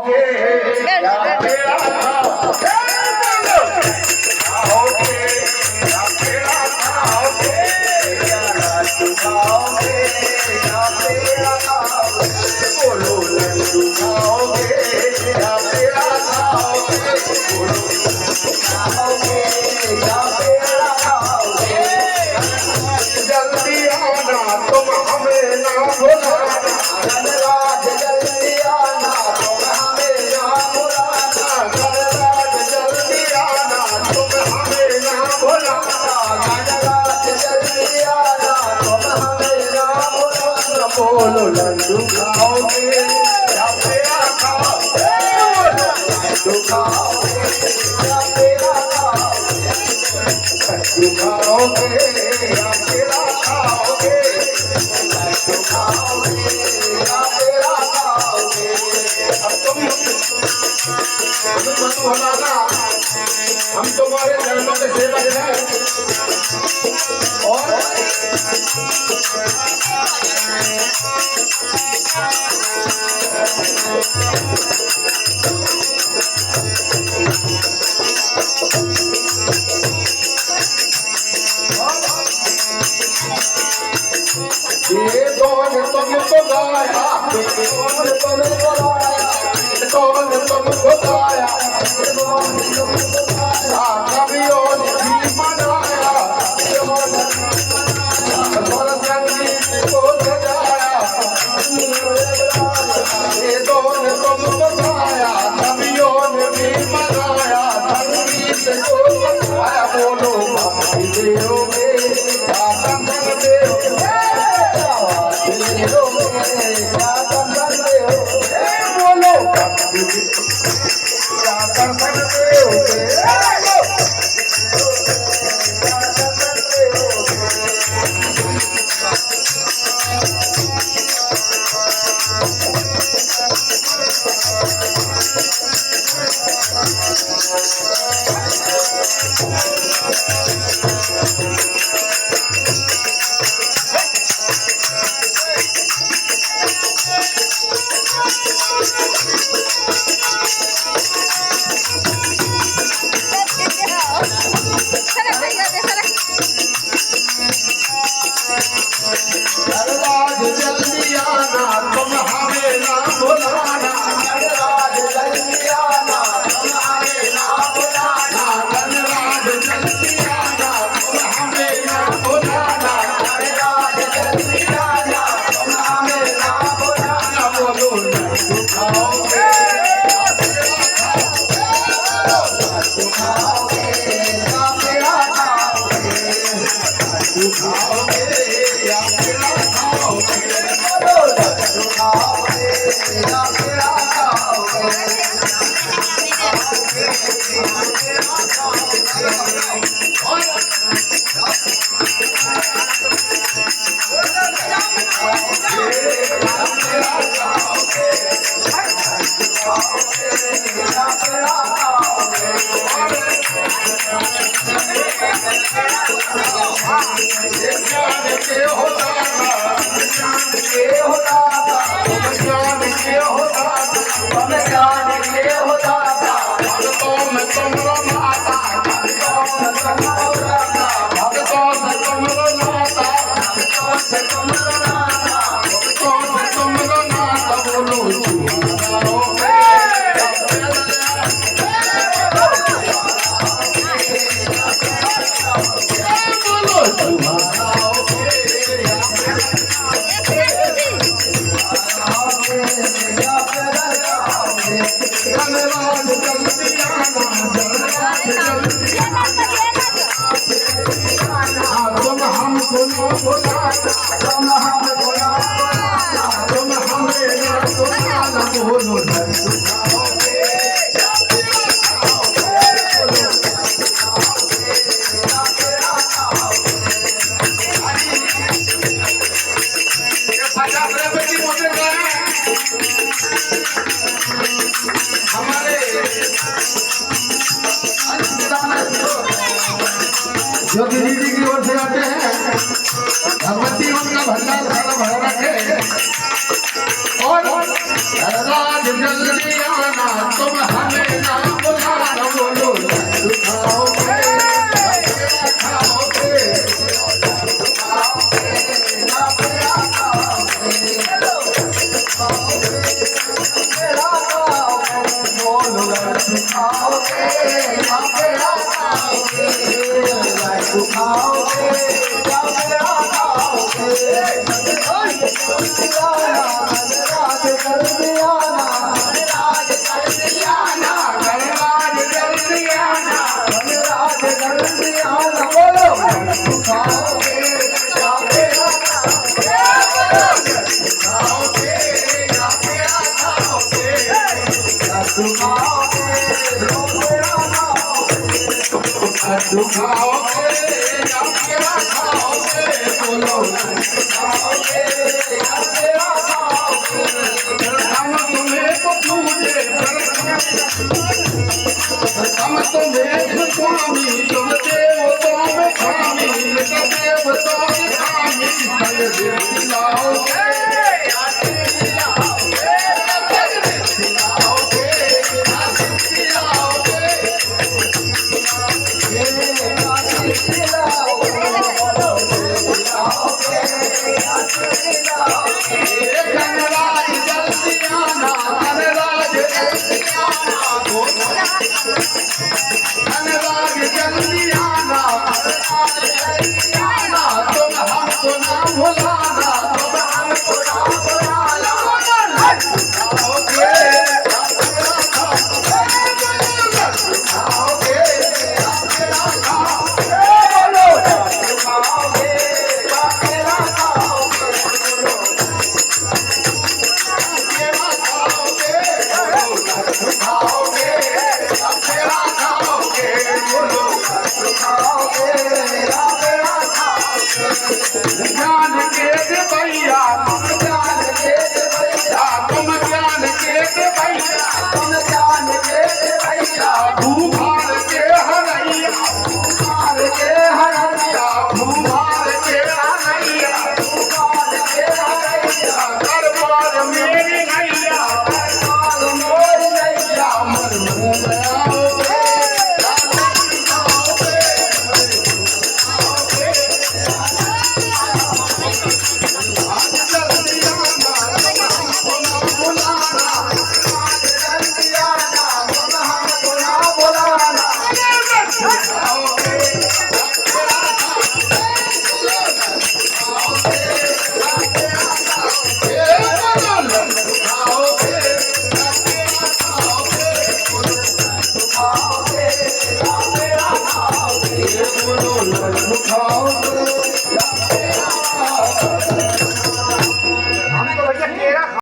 खाओगे या पेड़ा खाओगे? खाओगे या पेड़ा खाओगे? या लड्डू खाओगे या पेड़ा खाओगे? बोलो लड्डू खाओगे या पेड़ा खाओगे? बोलो खाओगे या पेड़ा खाओगे? जल्दी आना तुम हमें ना भुलाना, गणराज जल्दी आना तुम हमें ना भुलाना, गणराज जल्दी आना तुम हमें ना भुलाना, गणराज जल्दी आना तुम हमें ना भुलाना। बोलो लड्डू खाओगे या पेड़ा खाओगे? लड्डू खाओगे या पेड़ा खाओगे? लड्डू खाओगे या पेड़ा खाओगे? लड्डू खाओगे या पेड़ा खाओगे? अब तुम मत भुलाना, हम तुम्हारे चरणों के सेवक हैं। और ये कौन तुमको गाया, कौन तुमको गाया, कौन तुमको गाया, कवियों ने भी मनाया, और संगीत को सजाया। ये कौन तुमको गाया, कवियों ने भी मनाया, संगीत को सजाया। बोलो भक्ति देओगे या कंगन देओगे? बोलो भक्ति क्या कर सकते हो? गणराज जल्दी आना तुम हमें ना भुलाना, गणराज जल्दी आना तुम हमें ना भुलाना, गणराज जल्दी आना तुम हमें ना भुलाना, गणराज जल्दी आना तुम हमें ना भुलाना। बोलो लड्डू खाओगे या पेड़ा खाओगे? लड्डू खाओगे या पेड़ा खाओगे? लड्डू खाओगे या पेड़ा खाओगे? बोलो लड्डू खाओगे या पेड़ा खाओगे? ज्योति दीदी की ओर से आते हैं। भगवती उनका भंडार खाना भरा रखे और राज जल्दी आना